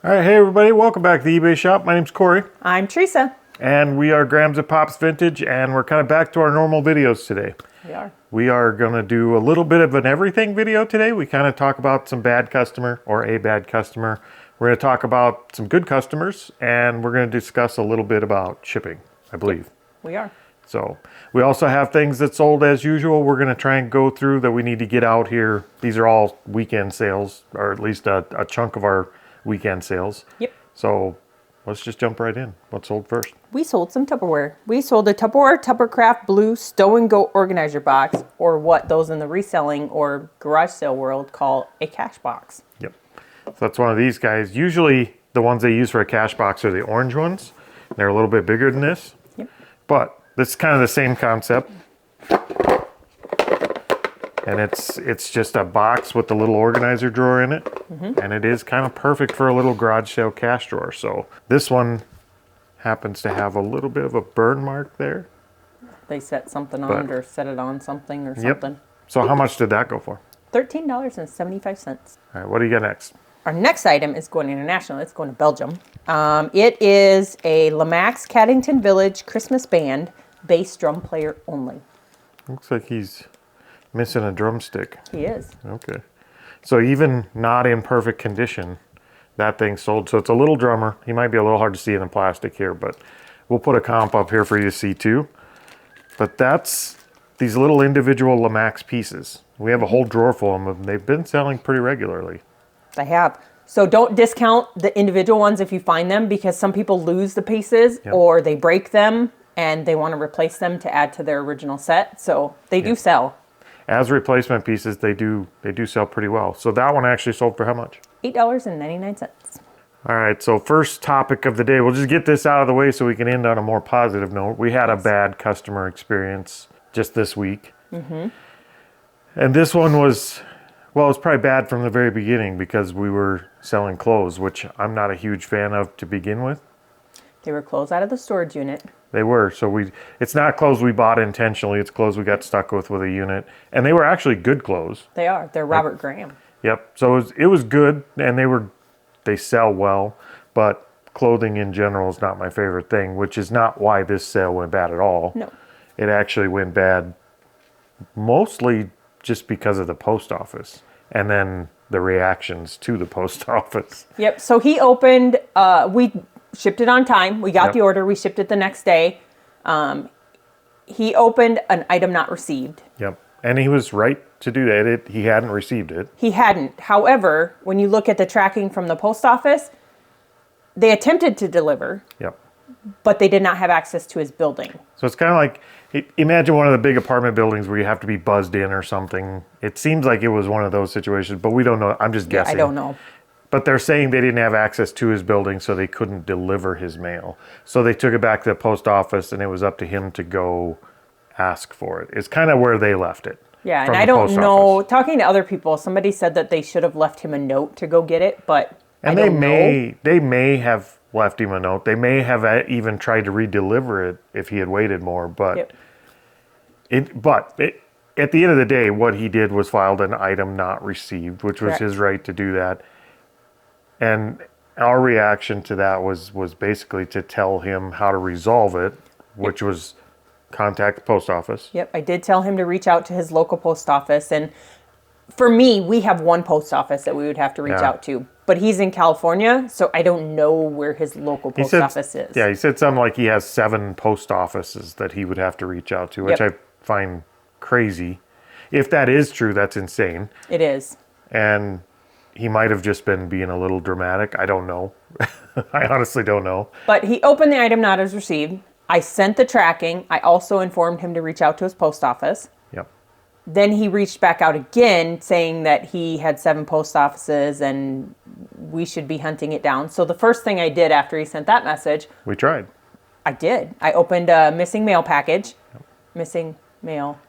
All right, hey everybody, welcome back to the eBay shop. My name's Corey. I'm Teresa. And we are Grams and Pops Vintage, and we're kind of back to our normal videos today. We are. We are going to do a little bit of an everything video today. We kind of talk about some bad customer or a bad customer. We're going to talk about some good customers, and we're going to discuss a little bit about shipping, I believe. We are. So we also have things that sold as usual. We're going to try and go through that we need to get out here. These are all weekend sales, or at least a chunk of our weekend sales. Yep. So let's just jump right in. What sold first? We sold some Tupperware. We sold a Tupperware Tuppercraft Blue Stow and Go organizer box, or what those in the reselling or garage sale world call a cash box. Yep. So that's one of these guys. Usually the ones they use for a cash box are the orange ones. They're a little bit bigger than this. Yep. But this is kind of the same concept. And it's just a box with a little organizer drawer in it. And it is kind of perfect for a little garage sale cash drawer. So this one happens to have a little bit of a burn mark there. They set something on it or set it on something or something. So how much did that go for? $13.75. All right, what do you got next? Our next item is going international. It's going to Belgium. It is a Lamax Caddington Village Christmas Band bass drum player only. Looks like he's missing a drumstick. He is. Okay. So even not in perfect condition, that thing sold. So it's a little drummer. He might be a little hard to see in the plastic here, but we'll put a comp up here for you to see too. But that's these little individual Lamax pieces. We have a whole drawer full of them. They've been selling pretty regularly. They have. So don't discount the individual ones if you find them, because some people lose the pieces or they break them and they want to replace them to add to their original set. So they do sell. As replacement pieces, they do sell pretty well. So that one actually sold for how much? $8.99. All right, so first topic of the day. We'll just get this out of the way so we can end on a more positive note. We had a bad customer experience just this week. And this one was, well, it was probably bad from the very beginning because we were selling clothes, which I'm not a huge fan of to begin with. They were clothes out of the storage unit. They were. So it's not clothes we bought intentionally. It's clothes we got stuck with a unit. And they were actually good clothes. They are. They're Robert Graham. Yep. So it was good, and they sell well, but clothing in general is not my favorite thing, which is not why this sale went bad at all. No. It actually went bad mostly just because of the post office and then the reactions to the post office. Yep. So he opened, we shipped it on time. We got the order. We shipped it the next day. He opened an item not received. Yep. And he was right to do that. He hadn't received it. He hadn't. However, when you look at the tracking from the post office, they attempted to deliver. Yep. But they did not have access to his building. So it's kind of like, imagine one of the big apartment buildings where you have to be buzzed in or something. It seems like it was one of those situations, but we don't know. I'm just guessing. I don't know. But they're saying they didn't have access to his building, so they couldn't deliver his mail. So they took it back to the post office, and it was up to him to go ask for it. It's kind of where they left it. Yeah, and I don't know. Talking to other people, somebody said that they should have left him a note to go get it, but I don't know. They may have left him a note. They may have even tried to re-deliver it if he had waited more. But at the end of the day, what he did was filed an item not received, which was his right to do that. And our reaction to that was basically to tell him how to resolve it, which was contact the post office. Yep, I did tell him to reach out to his local post office. And for me, we have one post office that we would have to reach out to. But he's in California, so I don't know where his local post office is. Yeah, he said something like he has 7 post offices that he would have to reach out to, which I find crazy. If that is true, that's insane. It is. And he might have just been being a little dramatic. I don't know. I honestly don't know. But he opened the item not as received. I sent the tracking. I also informed him to reach out to his post office. Yep. Then he reached back out again saying that he had 7 post offices and we should be hunting it down. So the first thing I did after he sent that message... We tried. I did. I opened a missing mail package. Missing mail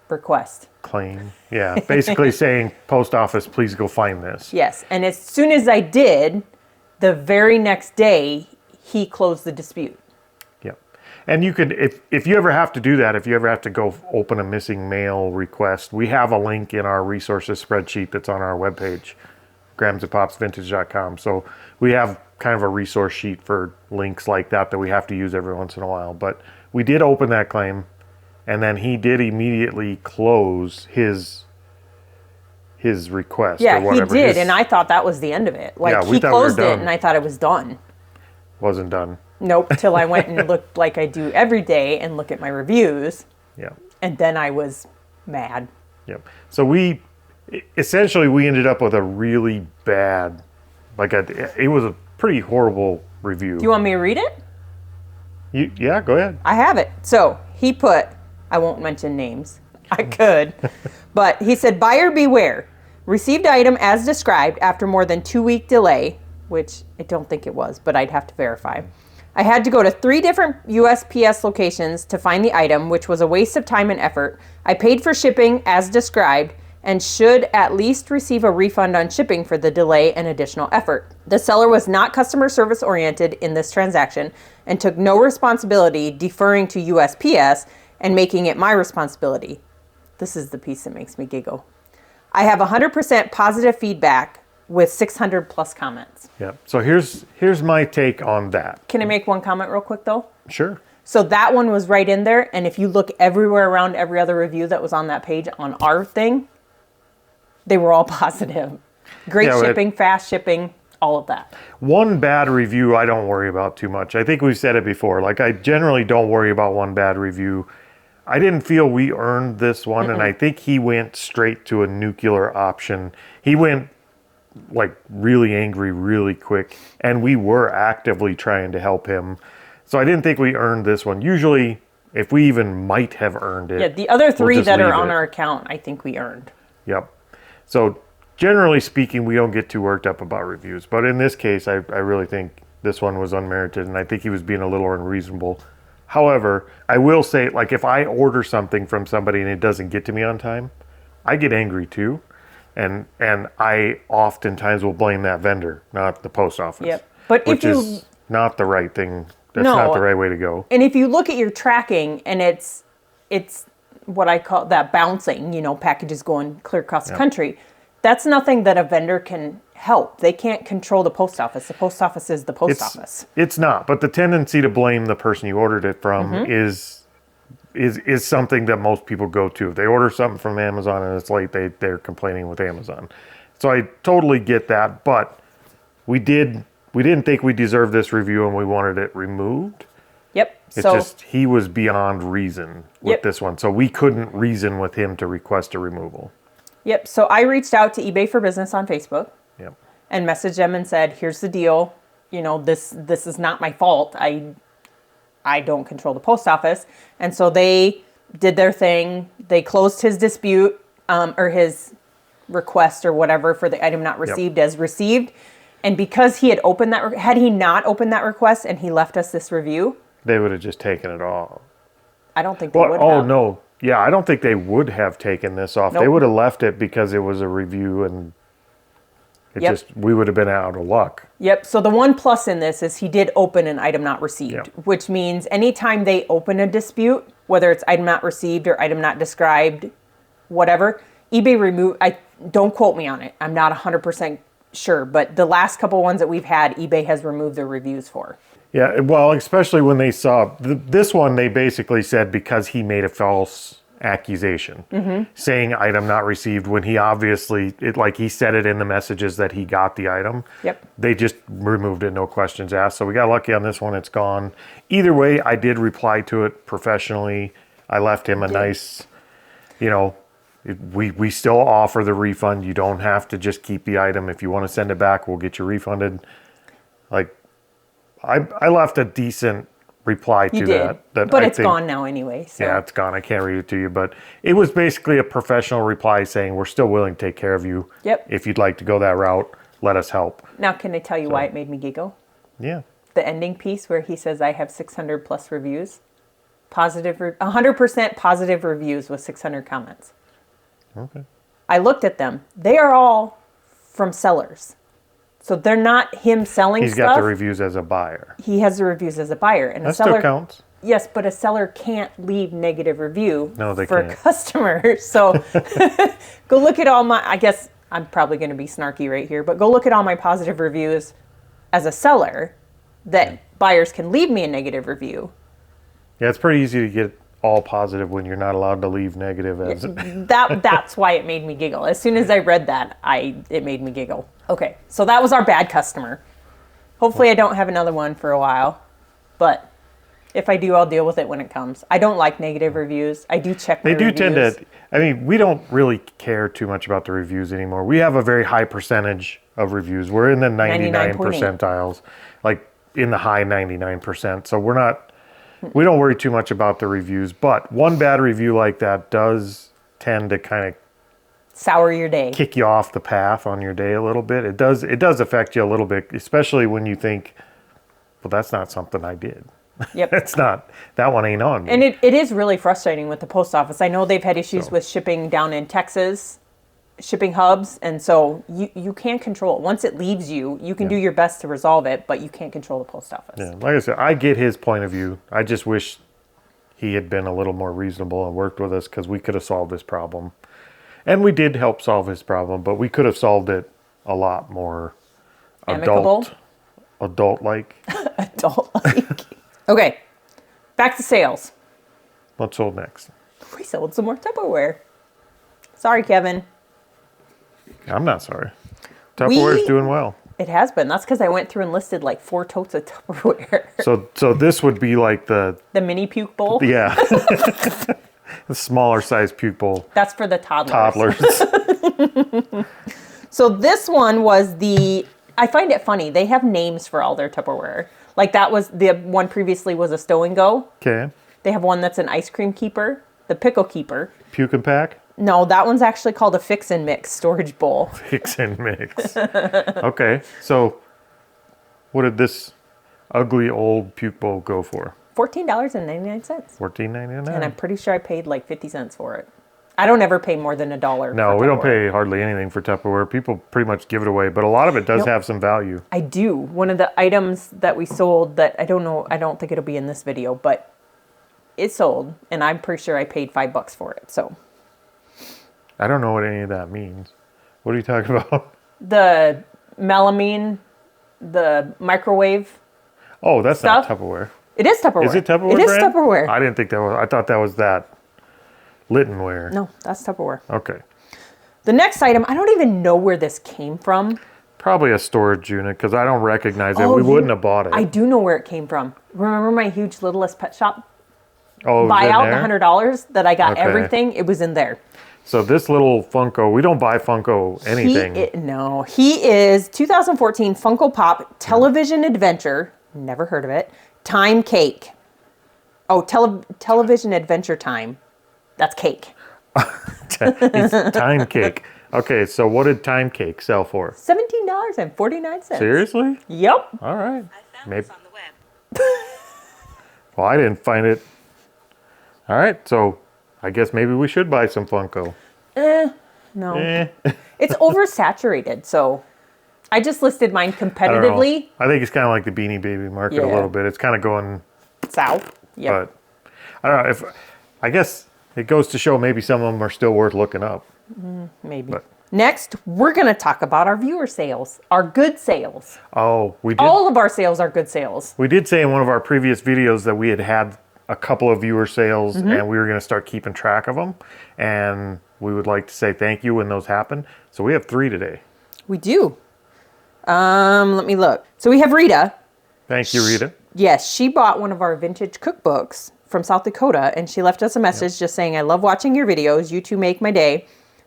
request. Claim. Yeah. Basically saying, post office, please go find this. Yes. And as soon as I did, the very next day, he closed the dispute. Yep. And you could, if you ever have to do that, if you ever have to go open a missing mail request, we have a link in our resources spreadsheet that's on our webpage gramsandpopsvintage.com. So we have kind of a resource sheet for links like that we have to use every once in a while. But we did open that claim, and then he did immediately close his request. Yeah, or whatever. he did, and I thought that was the end of it. Like, Yeah, we he thought we were closed it, done. and I thought it was done. Wasn't done. Nope, till I went and looked like I do every day and look at my reviews, Yeah. and then I was mad. Yep. So we ended up with a really bad, it was a pretty horrible review. Do you want me to read it? Yeah, go ahead. I have it. So he put, I won't mention names. I could. But he said, buyer beware. Received item as described after more than 2-week delay, which I don't think it was, but I'd have to verify. I had to go to 3 different USPS locations to find the item, which was a waste of time and effort. I paid for shipping as described and should at least receive a refund on shipping for the delay and additional effort. The seller was not customer service oriented in this transaction and took no responsibility, deferring to USPS and making it my responsibility. This is the piece that makes me giggle. I have 100% positive feedback with 600 plus comments. Yeah. So here's my take on that. Can I make one comment real quick though? Sure. So that one was right in there, and if you look everywhere around every other review that was on that page on our thing, they were all positive. Great shipping, fast shipping, all of that. One bad review I don't worry about too much. I think we've said it before. Like, I generally don't worry about one bad review. I didn't feel we earned this one, and I think he went straight to a nuclear option. He went like really angry really quick, and we were actively trying to help him. So I didn't think we earned this one. Usually, if we even might have earned it. Yeah, the other 3 we'll that are leave on it. our account, I think we earned. Yep. So generally speaking, we don't get too worked up about reviews. But in this case, I really think this one was unmerited, and I think he was being a little unreasonable. However, I will say, like, if I order something from somebody and it doesn't get to me on time, I get angry too. And I oftentimes will blame that vendor, not the post office. Yep. But which if you... is not the right thing. That's No. not the right way to go. And if you look at your tracking and it's what I call that bouncing, packages going clear across the country, that's nothing that a vendor can help. They can't control the post office. The post office is the post office. It's not, but the tendency to blame the person you ordered it from is something that most people go to. If they order something from Amazon and it's late, they're complaining with Amazon. So I totally get that, but we didn't think we deserved this review and we wanted it removed. Yep. It's just he was beyond reason with this one. So we couldn't reason with him to request a removal. Yep. So I reached out to eBay for Business on Facebook. Yep. And messaged them and said, here's the deal. This is not my fault. I don't control the post office. And so they did their thing. They closed his dispute or his request or whatever for the item not received as received. And because he had had he not opened that request and he left us this review, They would have just taken it off. I don't think they would have. Oh, no. Yeah, I don't think they would have taken this off. Nope. They would have left it because it was a review and we would have been out of luck. Yep. So the one plus in this is he did open an item not received, which means anytime they open a dispute, whether it's item not received or item not described, whatever, eBay don't quote me on it. I'm not 100% sure, but the last couple ones that we've had, eBay has removed their reviews for. Yeah, well, especially when they saw this one, they basically said because he made a false accusation saying item not received when he obviously, he said it in the messages that he got the item. Yep. They just removed it, no questions asked. So we got lucky on this one, it's gone. Either way, I did reply to it professionally. I left him a nice, we still offer the refund. You don't have to just keep the item. If you want to send it back, we'll get you refunded. I left a decent reply to that. But it's gone now anyway. So. Yeah, it's gone. I can't read it to you. But it was basically a professional reply saying, we're still willing to take care of you. Yep. If you'd like to go that route, let us help. Now, can I tell you why it made me giggle? Yeah. The ending piece where he says, I have 600 plus reviews. 100% positive reviews with 600 comments. Okay. I looked at them. They are all from sellers. So they're not him selling stuff. He's got the reviews as a buyer. He has the reviews as a buyer. And That a seller still counts. Yes, but a seller can't leave negative review No, they for can't. customers. So go look at all my, I guess I'm probably going to be snarky right here, but go look at all my positive reviews as a seller that buyers can leave me a negative review. Yeah, it's pretty easy to get all positive when you're not allowed to leave negative as That's why it made me giggle. As soon as I read that, it made me giggle. Okay, so that was our bad customer. Hopefully I don't have another one for a while, but if I do, I'll deal with it when it comes. I don't like negative reviews. I do check my They do reviews. tend to, I mean, we don't really care too much about the reviews anymore. We have a very high percentage of reviews. We're in the 99 99.8. percentiles, like in the high 99%. So we don't worry too much about the reviews, but one bad review like that does tend to kind of sour your day. kick you off the path on your day a little bit. It does affect you a little bit, especially when you think, well, that's not something I did. Yep. That one ain't on me. And it is really frustrating with the post office. I know they've had issues with shipping down in Texas, shipping hubs, and so you can't control it. Once it leaves you, you can do your best to resolve it, but you can't control the post office. Yeah, like I said, I get his point of view. I just wish he had been a little more reasonable and worked with us, because we could have solved this problem. And we did help solve his problem, but we could have solved it a lot more Amicable? adult-like. Adult-like. Okay, back to sales. What's sold next? We sold some more Tupperware. Sorry, Kevin. I'm not sorry. Tupperware's doing well. It has been. That's because I went through and listed like 4 totes of Tupperware. So this would be like the mini puke bowl? Yeah. The smaller size puke bowl. That's for the toddlers. So this one was I find it funny. They have names for all their Tupperware. Like that was, the one previously was a stow and go. Okay. They have one that's an ice cream keeper, the pickle keeper. Puke and pack? No, that one's actually called a fix and mix storage bowl. Fix and mix. Okay. So what did this ugly old puke bowl go for? $14.99. $14.99. And I'm pretty sure I paid like 50 cents for it. I don't ever pay more than $1. No, for we don't Tupperware. pay hardly anything for Tupperware. People pretty much give it away, but a lot of it does have some value. I do. One of the items that we sold that I don't think it'll be in this video, but it sold, and I'm pretty sure I paid $5 for it. So I don't know what any of that means. What are you talking about? the melamine, the microwave. Oh, that's stuff? not Tupperware. It is Tupperware. Is it Tupperware? It is brand? Tupperware. I didn't think that was. I thought that was that Littenware. No, that's Tupperware. Okay. The next item, I don't even know where this came from. Probably a storage unit, because I don't recognize it. Oh, We wouldn't have bought it. I do know where it came from. Remember my huge Littlest Pet Shop Oh, it was in buyout, there? the $100 that I got Okay. everything? It was in there. So this little Funko, we don't buy Funko anything. He is 2014 Funko Pop Television Adventure. Never heard of it. Time Cake. Oh, Television Adventure Time. That's cake. It's Time Cake. Okay, so what did Time Cake sell for? $17.49. Seriously? Yep. All right. I found Maybe. this on the web. Well, I didn't find it. All right, so I guess maybe we should buy some Funko. No. Eh. It's oversaturated, so I just listed mine I don't know. competitively. I think it's kind of like the Beanie Baby market a Yeah. little bit. It's kind of going, South. Yep. but I don't know. I guess it goes to show maybe some of them are still worth looking up. Maybe. But- Next, we're going to talk about our viewer sales, our good sales. Oh, we did. All of our sales are good sales. We did say in one of our previous videos that we had a couple of viewer sales and we were going to start keeping track of them. And we would like to say thank you when those happen. So we have 3 today. We do. Let me look. So we have Rita. Thank you, Rita. Yes, she bought one of our vintage cookbooks from South Dakota, and she left us a message just saying, I love watching your videos. You two make my day.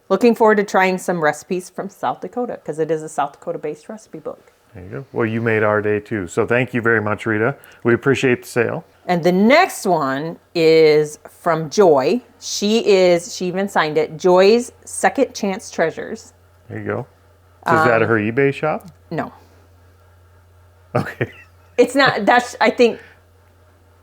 Looking forward to trying some recipes from South Dakota, because it is a South Dakota-based recipe book. There you go. Well, you made our day too. So thank you very much, Rita. We appreciate the sale. And the next one is from Joy. She even signed it, Joy's Second Chance Treasures. There you go. So is that her eBay shop? No, Okay. it's not. I think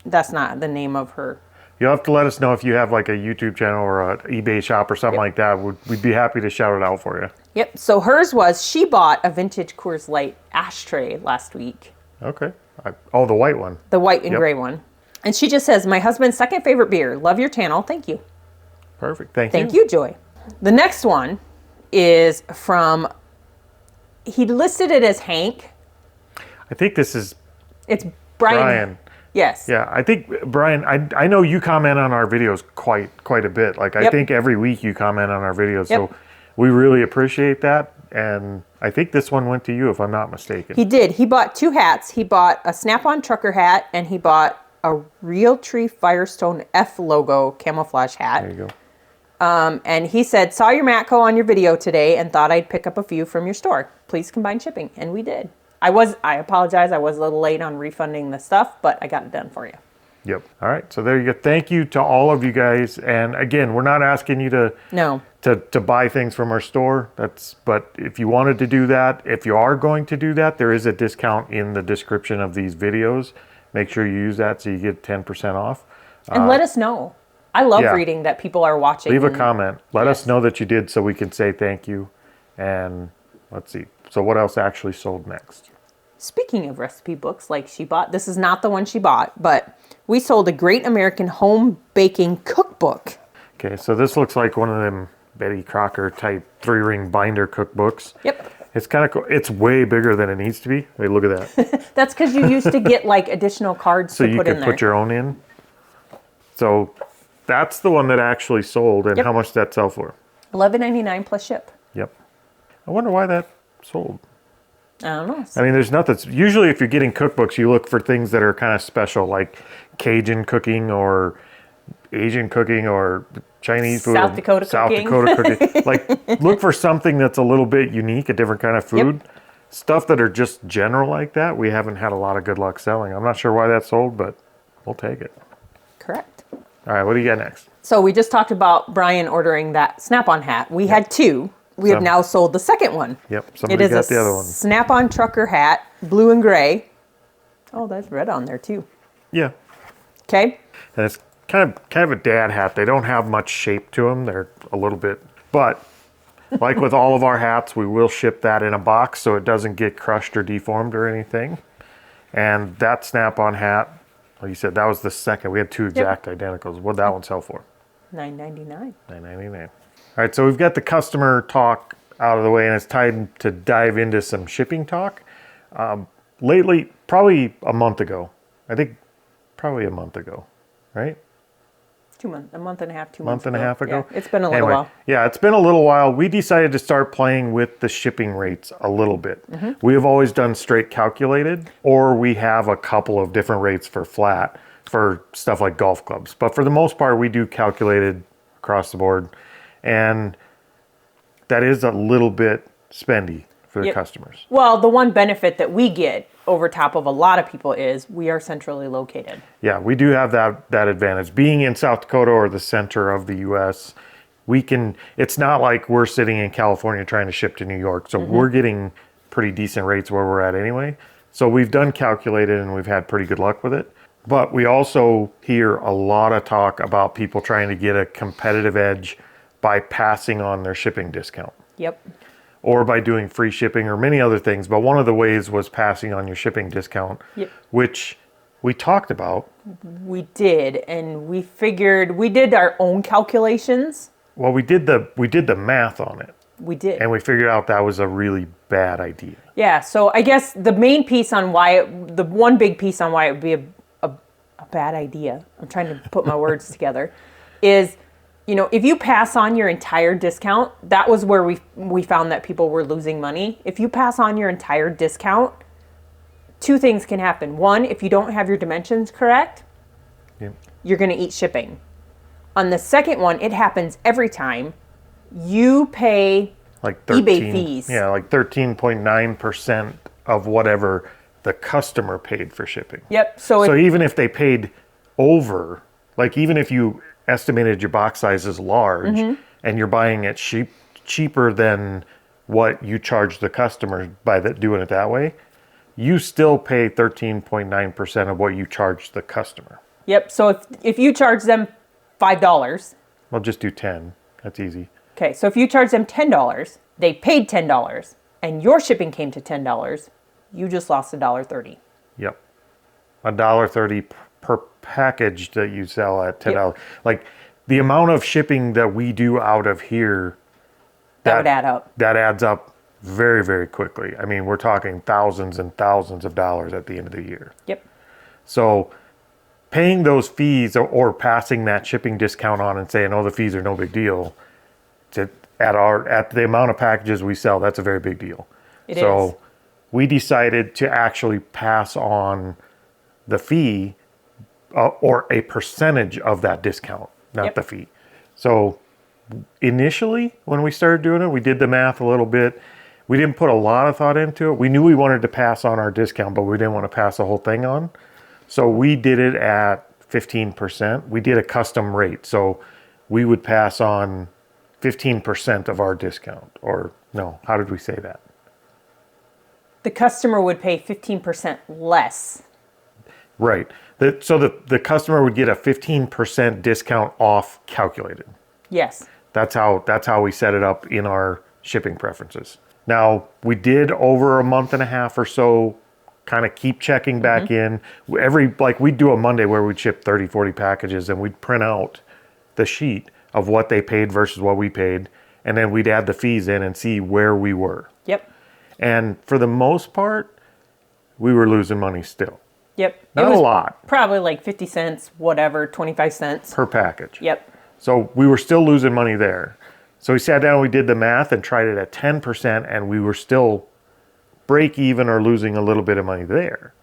that's not the name of her. You'll have to let us know if you have like a YouTube channel or an eBay shop or something like that. We'd be happy to shout it out for you. Yep. So hers was, she bought a vintage Coors Light ashtray last week. Okay. The white one. The white and Yep. gray one. And she just says, my husband's second favorite beer. Love your channel. Thank you. Perfect. Thank you. Thank you, Joy. The next one is from, he listed it as Hank. I think this is It's Brian. Brian. Yes. Yeah, I think Brian, I know you comment on our videos quite a bit. Like I think every week you comment on our videos. So we really appreciate that. And I think this one went to you, if I'm not mistaken. He did. He bought 2 hats. He bought a Snap-on trucker hat, and he bought a Realtree Firestone F logo camouflage hat. There you go. And he said, saw your Matco on your video today and thought I'd pick up a few from your store. Please combine shipping. And we did. I apologize. I was a little late on refunding the stuff, but I got it done for you. Yep. All right. So there you go. Thank you to all of you guys. And again, we're not asking you to buy things from our store. But if you wanted to do that, if you are going to do that, there is a discount in the description of these videos. Make sure you use that so you get 10% off. And let us know. I love reading that people are watching. Leave a comment. Let us know that you did so we can say thank you. And let's see. So what else actually sold next? Speaking of recipe books like she bought, this is not the one she bought, but we sold a Great American Home Baking Cookbook. Okay, so this looks like one of them Betty Crocker type 3-ring binder cookbooks. Yep. It's kind of cool. It's way bigger than it needs to be. Wait, look at that. That's because you used to get like additional cards so to put in there. So you could put your own in. So that's the one that actually sold. And how much did that sell for? $11.99 plus ship. Yep. I wonder why that sold. I don't know. I mean, there's nothing. Usually if you're getting cookbooks, you look for things that are kind of special, like Cajun cooking or Asian cooking or Chinese food. South Dakota cooking. Like, look for something that's a little bit unique, a different kind of food. Yep. Stuff that are just general like that, we haven't had a lot of good luck selling. I'm not sure why that sold, but we'll take it. Correct. All right, what do you got next? So we just talked about Brian ordering that Snap-on hat. We had 2. We have now sold the second one. Yep, somebody got the other one. Snap-on trucker hat, blue and gray. Oh, there's red on there too. Yeah. Okay. And it's kind of a dad hat. They don't have much shape to them. They're a little bit, but like with all of our hats, we will ship that in a box so it doesn't get crushed or deformed or anything. And that Snap-on hat, like you said, that was the second. We had 2 exact identicals. What'd that one sell for? $9.99. $9.99. All right, so we've got the customer talk out of the way, and it's time to dive into some shipping talk. Lately, probably a month ago. I think probably a month ago, right? 2 months, a month and a half, 2 months month and a half ago? Yeah, it's been a little while. Yeah, it's been a little while. We decided to start playing with the shipping rates a little bit. Mm-hmm. We have always done straight calculated, or we have a couple of different rates for flat for stuff like golf clubs. But for the most part, we do calculated across the board. And that is a little bit spendy for the customers. Well, the one benefit that we get over top of a lot of people is we are centrally located. Yeah, we do have that advantage. Being in South Dakota or the center of the U.S., it's not like we're sitting in California trying to ship to New York. So we're getting pretty decent rates where we're at anyway. So we've done calculated and we've had pretty good luck with it. But we also hear a lot of talk about people trying to get a competitive edge by passing on their shipping discount. Yep. Or by doing free shipping or many other things. But one of the ways was passing on your shipping discount, which we talked about. We did, and we figured we did our own calculations. Well, we did the math on it. We did. And we figured out that was a really bad idea. Yeah, so I guess the main piece on the one big piece on why it would be a bad idea, I'm trying to put my words together, is, if you pass on your entire discount, that was where we found that people were losing money. If you pass on your entire discount, 2 things can happen. One, if you don't have your dimensions correct, you're going to eat shipping. On the second one, it happens every time. You pay like eBay fees. Yeah, like 13.9% of whatever the customer paid for shipping. Yep. So even if they paid over, like even if you estimated your box size is large and you're buying it cheaper than what you charge the customer by doing it that way, you still pay 13.9% of what you charge the customer. Yep. So if you charge them $5, well, just do 10. That's easy. Okay. So if you charge them $10, they paid $10, and your shipping came to $10, you just lost $1.30. Yep. $1.30 per package that you sell at $10. Like the amount of shipping that we do out of here That would add up. That adds up very, very quickly. I mean, we're talking thousands and thousands of dollars at the end of the year. Yep. So paying those fees or passing that shipping discount on and saying, oh, the fees are no big deal, at the amount of packages we sell, that's a very big deal. It so is. we decided to actually pass on the fee or a percentage of that discount, not the fee. So initially, when we started doing it, we did the math a little bit. We didn't put a lot of thought into it. We knew we wanted to pass on our discount, but we didn't want to pass the whole thing on. So we did it at 15%. We did a custom rate. So we would pass on 15% of our discount. Or no, how did we say that? The customer would pay 15% less. Right. So the customer would get a 15% discount off calculated. Yes. That's how we set it up in our shipping preferences. Now, we did over a month and a half or so kind of keep checking back in. We'd do a Monday where we'd ship 30, 40 packages and we'd print out the sheet of what they paid versus what we paid. And then we'd add the fees in and see where we were. Yep. And for the most part, we were losing money still. Yep. Not a lot. Probably like 50 cents, whatever, 25 cents. Per package. Yep. So we were still losing money there. So we sat down, we did the math and tried it at 10%, and we were still break even or losing a little bit of money there.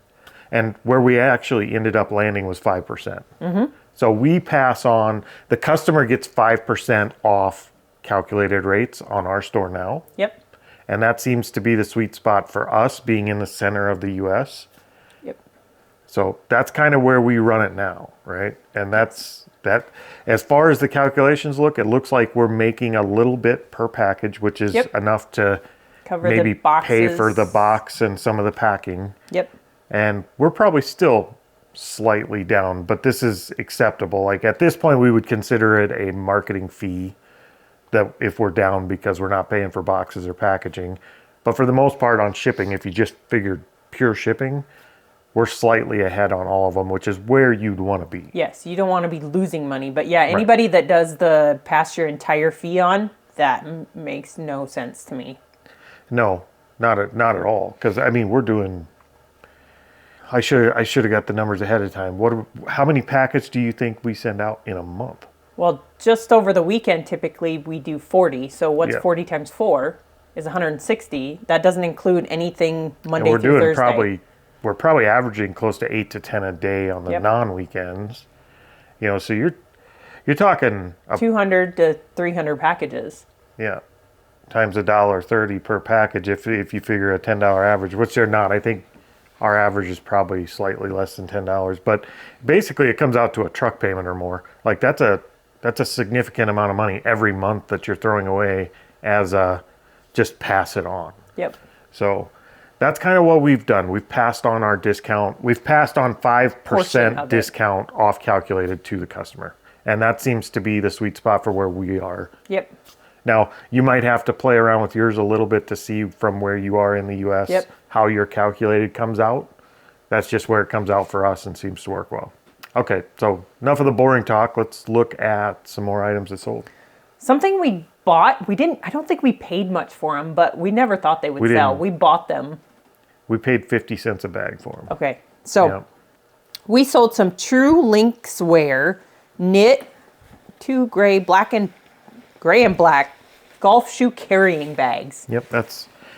And where we actually ended up landing was 5%. So we pass on, the customer gets 5% off calculated rates on our store now. Yep. And that seems to be the sweet spot for us being in the center of the US. Yep. So that's kind of where we run it now, right? And that's that. As far as the calculations look, it looks like we're making a little bit per package, which is enough to cover maybe the boxes. pay for the box and some of the packing. Yep. And we're probably still slightly down, but this is acceptable. Like at this point, we would consider it a marketing fee that if we're down because we're not paying for boxes or packaging. But for the most part on shipping, if you just figured pure shipping, we're slightly ahead on all of them, which is where you'd want to be. Yes, you don't want to be losing money. But yeah, anybody that does the pass your entire fee on, that makes no sense to me. No, not at all. Because I mean, we're doing. I should have got the numbers ahead of time. How many packets do you think we send out in a month? Well, just over the weekend, typically we do 40. So what's 40 times 4 is 160. That doesn't include anything Monday through Thursday. We're probably averaging close to 8 to 10 a day on the non-weekends. You know, so you're talking 200 to 300 packages. Yeah, times $1.30 per package if you figure a $10 average, which they're not. I think our average is probably slightly less than $10, but basically it comes out to a truck payment or more. Like that's a significant amount of money every month that you're throwing away as just pass it on. Yep. So that's kind of what we've done. We've passed on our discount. We've passed on 5% discount off calculated to the customer. And that seems to be the sweet spot for where we are. Yep. Now, you might have to play around with yours a little bit to see from where you are in the U.S. How your calculated comes out. That's just where it comes out for us and seems to work well. Okay, so enough of the boring talk. Let's look at some more items that sold. Something we bought, I don't think we paid much for them, but we never thought they would sell. We bought them. We paid 50 cents a bag for them. Okay, so we sold some True Links wear, knit, 2 gray and black golf shoe carrying bags. Yep,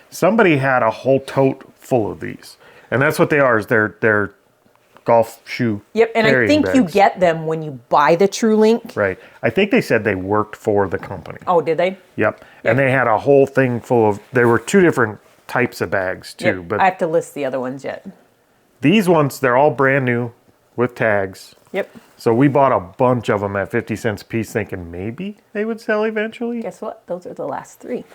somebody had a whole tote full of these. And that's what they are, is they're golf shoe and I think bags. You get them when you buy the True Link. Right. I think they said they worked for the company. Oh, did they? Yep. And they had a whole thing full of, there were 2 different types of bags too. Yep. But I have to list the other ones yet. These ones, they're all brand new with tags. Yep. So we bought a bunch of them at 50 cents a piece thinking maybe they would sell eventually. Guess what? Those are the last 3.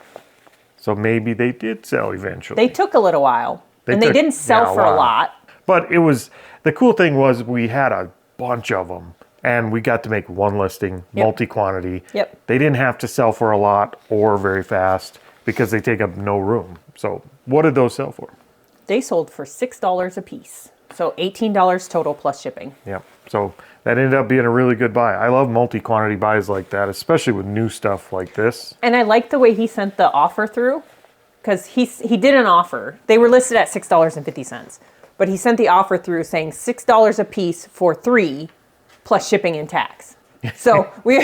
So maybe they did sell eventually. They took a little while. They didn't sell for a lot. But the cool thing was we had a bunch of them and we got to make one listing, multi-quantity. Yep. They didn't have to sell for a lot or very fast because they take up no room. So what did those sell for? They sold for $6 a piece. So $18 total plus shipping. Yep. So that ended up being a really good buy. I love multi-quantity buys like that, especially with new stuff like this. And I like the way he sent the offer through, because he did an offer. They were listed at $6.50, but he sent the offer through saying $6 a piece for 3 plus shipping and tax. So we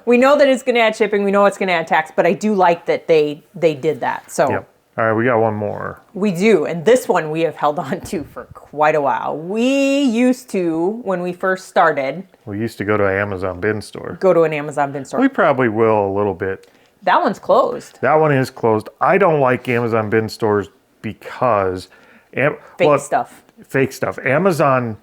we know that it's going to add shipping. We know it's going to add tax, but I do like that they did that. So Yep. All right, we got one more. we do, and this one we have held on to for quite a while. We used to, when we first started, We used to go to an Amazon bin store. go to an Amazon bin store. We probably will a little bit. That one's closed. That one is closed. I don't like Amazon bin stores because Fake stuff. Fake stuff. Amazon,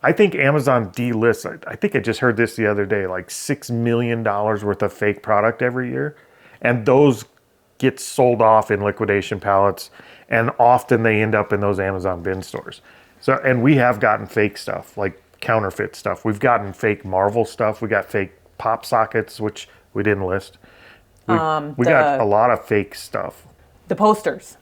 I think Amazon delists, I think I just heard this the other day, like $6 million worth of fake product every year. And those get sold off in liquidation pallets, and often they end up in those Amazon bin stores. So, and we have gotten fake stuff, like counterfeit stuff. We've gotten fake Marvel stuff. We got fake pop sockets, which we didn't list. We got a lot of fake stuff. The posters.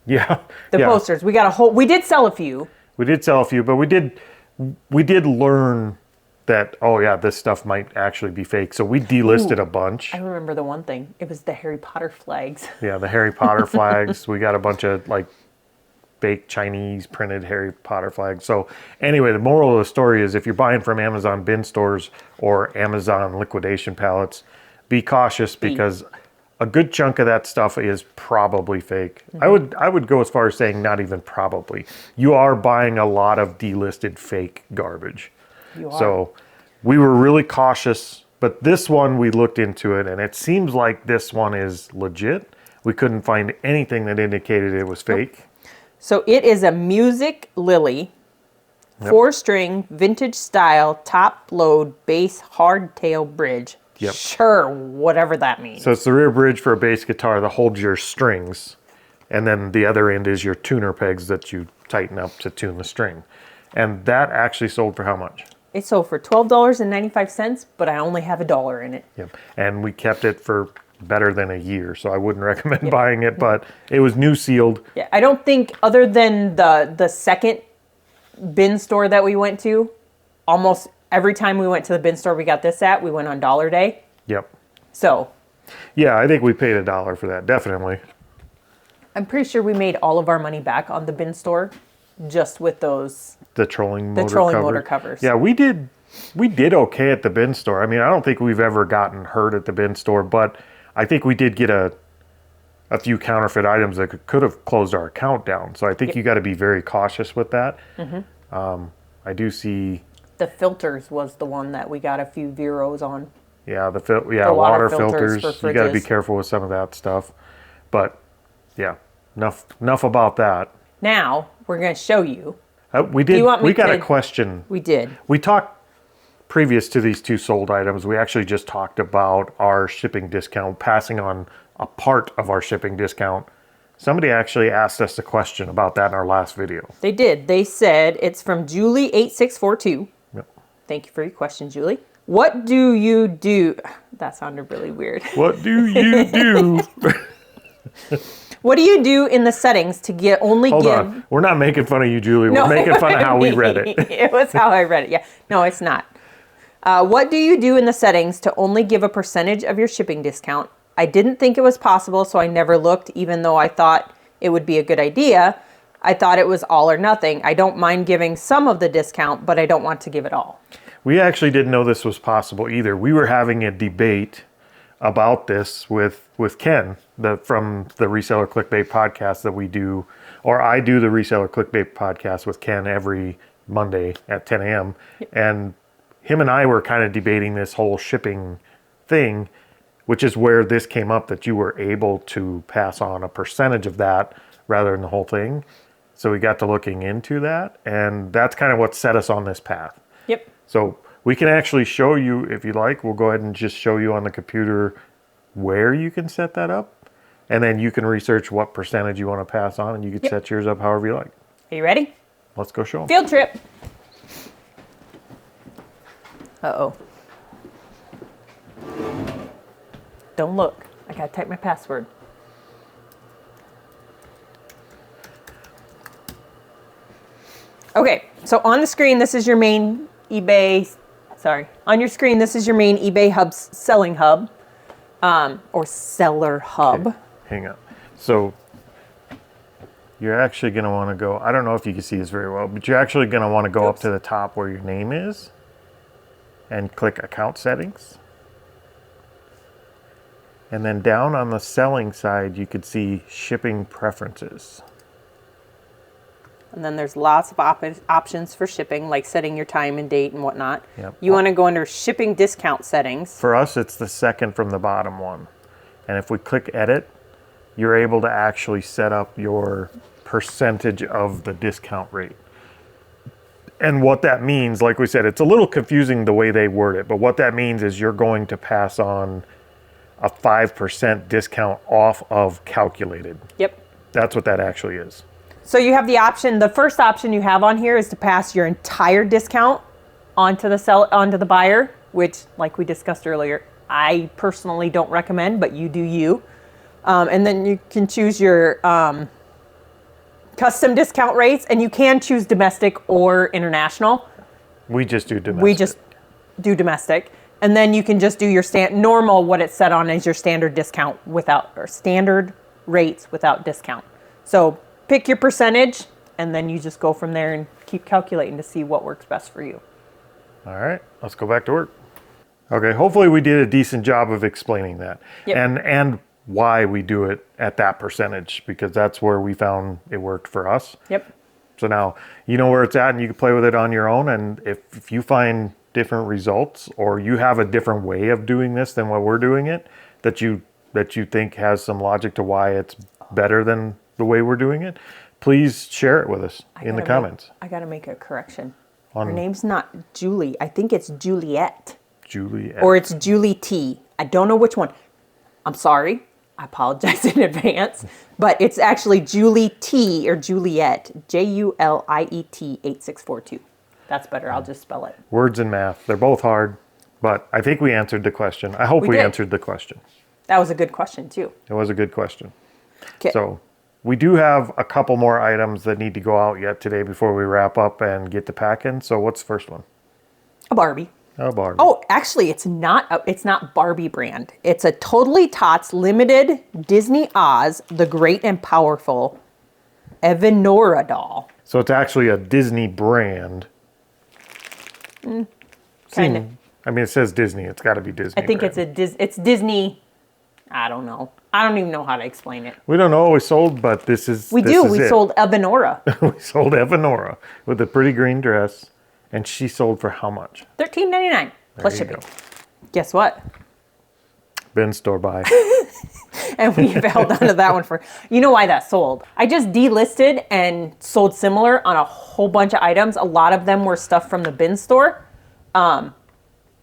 Yeah. The posters. We got a whole. We did sell a few. We did sell a few, but we did learn that, oh yeah, this stuff might actually be fake. So we delisted a bunch. I remember the one thing. It was the Harry Potter flags. Yeah, the Harry Potter flags. We got a bunch of like fake Chinese printed Harry Potter flags. So anyway, the moral of the story is if you're buying from Amazon bin stores or Amazon liquidation pallets, be cautious because a good chunk of that stuff is probably fake. Mm-hmm. I would go as far as saying not even probably. You are buying a lot of delisted fake garbage. You are. So we were really cautious, but this one we looked into it and it seems like this one is legit. We couldn't find anything that indicated it was fake. Nope. So it is a Music Lily, 4-string, vintage style, top load, bass hardtail bridge. Yep. Sure, whatever that means. So it's the rear bridge for a bass guitar that holds your strings, and then the other end is your tuner pegs that you tighten up to tune the string. And that actually sold for how much? It sold for $12.95, but I only have $1 in it. Yep. And we kept it for better than a year, so I wouldn't recommend buying it, but it was new sealed. Yeah, I don't think other than the second bin store that we went to, almost every time we went to the bin store we got this at, we went on Dollar Day. Yep. So. Yeah, I think we paid $1 for that, definitely. I'm pretty sure we made all of our money back on the bin store just with those. The trolling motor covers. Yeah, we did okay at the bin store. I mean, I don't think we've ever gotten hurt at the bin store, but I think we did get a few counterfeit items that could have closed our account down. So I think you got to be very cautious with that. Mm-hmm. I do see... The filters was the one that we got a few zeros on. Yeah, the water filters. You got to be careful with some of that stuff. But yeah, enough about that. Now we're going to show you. We got a question. We did. We talked previous to these two sold items. We actually just talked about our shipping discount, passing on a part of our shipping discount. Somebody actually asked us a question about that in our last video. They did. They said, it's from Julie8642. Yep. Thank you for your question, Julie. What do you do? That sounded really weird. What do you do? What do you do in the settings to get only Hold on. We're not making fun of you, Julie. We're making fun of how we read it. It was how I read it. Yeah. No, it's not. What do you do in the settings to only give a percentage of your shipping discount? I didn't think it was possible, so I never looked, even though I thought it would be a good idea. I thought it was all or nothing. I don't mind giving some of the discount, but I don't want to give it all. We actually didn't know this was possible either. We were having a debate about this with Ken from the Reseller Clickbait podcast that we do, or I do the Reseller Clickbait podcast with Ken every Monday at 10 a.m. Yep. And him and I were kind of debating this whole shipping thing, which is where this came up, that you were able to pass on a percentage of that rather than the whole thing. So we got to looking into that, and that's kind of what set us on this path. Yep. So we can actually show you, if you like, we'll go ahead and just show you on the computer where you can set that up, and then you can research what percentage you want to pass on, and you can set yours up however you like. Are you ready? Let's go show them. Field trip. Uh-oh. Don't look. I gotta type my password. Okay, so on the screen, this is your main eBay, sorry, on your screen, this is your main eBay hub's selling hub, or seller hub. Okay, hang on. So you're actually going to want to go, I don't know if you can see this very well, but you're actually going to want to go up to the top where your name is and click account settings. And then down on the selling side, you could see shipping preferences. And then there's lots of options for shipping, like setting your time and date and whatnot. Yep. You want to go under shipping discount settings. For us, it's the second from the bottom one. And if we click edit, you're able to actually set up your percentage of the discount rate. And what that means, like we said, it's a little confusing the way they word it, but what that means is you're going to pass on a 5% discount off of calculated. Yep. That's what that actually is. So you have the option, the first option you have on here is to pass your entire discount onto the buyer, which, like we discussed earlier, I personally don't recommend, but you do you. And then you can choose your custom discount rates, and you can choose domestic or international. We just do domestic. We just do domestic. And then you can just do your normal, what it's set on is your standard discount or standard rates without discount. So pick your percentage, and then you just go from there and keep calculating to see what works best for you. All right, let's go back to work. Okay, hopefully we did a decent job of explaining that. Yep. And why we do it at that percentage, because that's where we found it worked for us. Yep. So now you know where it's at, and you can play with it on your own. And if you find different results, or you have a different way of doing this than what we're doing it, that you think has some logic to why it's better than the way we're doing it, please share it with us in the comments. I got to make a correction. Her name's not Julie. I think it's Juliet. Juliet. Or it's Julie T. I don't know which one. I'm sorry. I apologize in advance. But it's actually Julie T or Juliet. Juliet 8642. That's better. I'll just spell it. Words and math. They're both hard, but I think we answered the question. I hope we answered the question. That was a good question, too. It was a good question. Okay. So we do have a couple more items that need to go out yet today before we wrap up and get to packing. So what's the first one? A Barbie. A Barbie. Oh, actually, it's not Barbie brand. It's a Totally Tots limited Disney Oz, the Great and Powerful Evanora doll. So it's actually a Disney brand. Kind of. I mean, it says Disney. It's got to be Disney. I think brand. it's Disney. I don't know. I don't even know how to explain it. We don't know what we sold, but this is. We sold Evanora. We sold Evanora with a pretty green dress, and she sold for how much? $13.99 plus shipping. Guess what? Bin store buy. And we held on to that one for. You know why that sold? I just delisted and sold similar on a whole bunch of items. A lot of them were stuff from the bin store.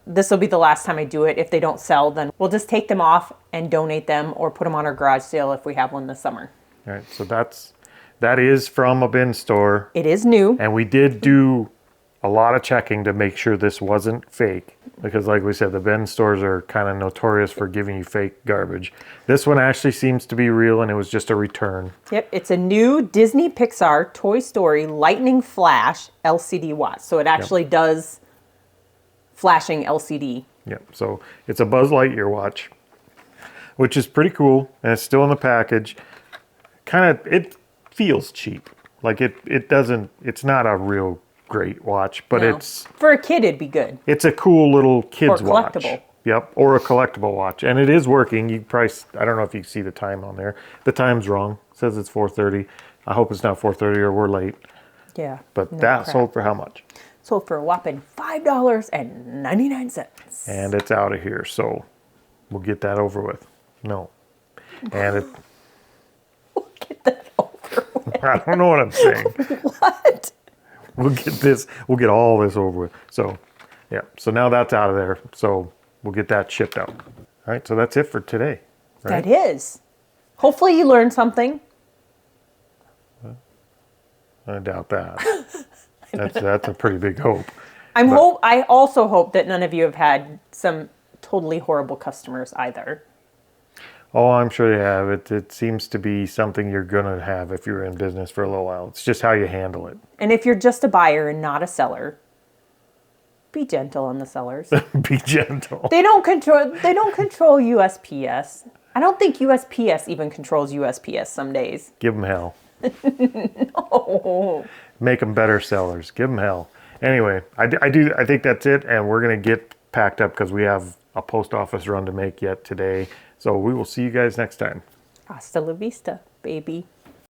This will be the last time I do it. If they don't sell, then we'll just take them off and donate them, or put them on our garage sale if we have one this summer. All right, so that is from a bin store. It is new. And we did do a lot of checking to make sure this wasn't fake, because like we said, the bin stores are kind of notorious for giving you fake garbage. This one actually seems to be real, and it was just a return. Yep, it's a new Disney Pixar Toy Story Lightning Flash LCD watch. So it actually does flashing LCD. Yep, so it's a Buzz Lightyear watch, which is pretty cool, and it's still in the package. It feels cheap. Like it's not a real great watch, but it's for a kid it'd be good. It's a cool little kid's watch. Collectible. Yep, or a collectible watch, and it is working. I don't know if you can see the time on there. The time's wrong. It says it's 4:30. I hope it's not 4:30 or we're late. Yeah. But that sold for how much? Sold for a whopping $5.99. And it's out of here, so we'll get that over with. No. And it. We'll get that over with. I don't know what I'm saying. What? We'll get all this over with. So, yeah. So now that's out of there. So we'll get that shipped out. All right. So that's it for today. Right? That is. Hopefully you learned something. I doubt that. That's a pretty big hope. I also hope that none of you have had some totally horrible customers either. Oh, I'm sure you have. It seems to be something you're going to have if you're in business for a little while. It's just how you handle it. And if you're just a buyer and not a seller, Be gentle on the sellers. Be gentle. They don't control USPS. I don't think USPS even controls USPS some days. Give them hell. No. Make them better sellers. Give them hell. Anyway, I think that's it, and we're going to get packed up because we have a post office run to make yet today. So we will see you guys next time. Hasta la vista, baby.